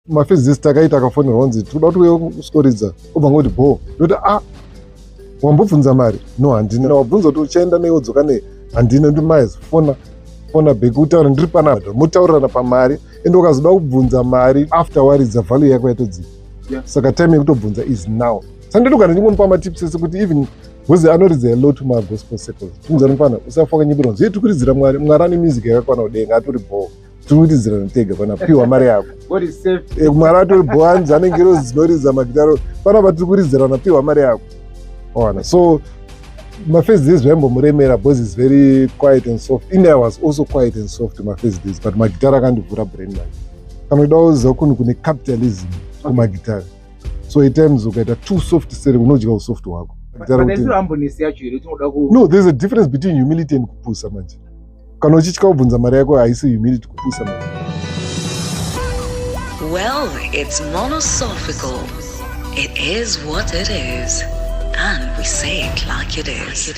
mafezisi takaita akafonera wanzi tikuda kuti uye kustoridza obva ngoti bho ndoti wambobvunza mari no handina wabvunza kuti uchaenda neiwodzoka nei handina ndi miles fona bheki utaura ndiri panapa mutaurirana pamari ende ukazoda kubvunza mari afterwards value yako yatodzika saka time yekutobvunza is now sandoti kana ndingomupa matips ese kuti even bhozi anoridza lot magospel circles tinzani pana usafoka nyimbo zviye tikuridzira mwari ane music yakakwana kudenga atori bho tirikuitidzira notega pana Pihwa mari yako mwari atori bho anzi anenge dzinoridza magitaro panapa tiri kuridzirana Pihwa mari yako ona so my first days vaimbomuremera because is very quiet and soft. India was also quiet and soft my first days, but my guitar akandivhura brain man. Kana udaudza kunhu kune capitalism kumagitara. So at times ukaita too soft seri unodya usoft hwako. No, there's a difference between humility and kupusa manje. Kana uchitya kubvunza mari yako haisi humility kupusa manje. Well, it's monosophical. It is what it is. And we say it like it is.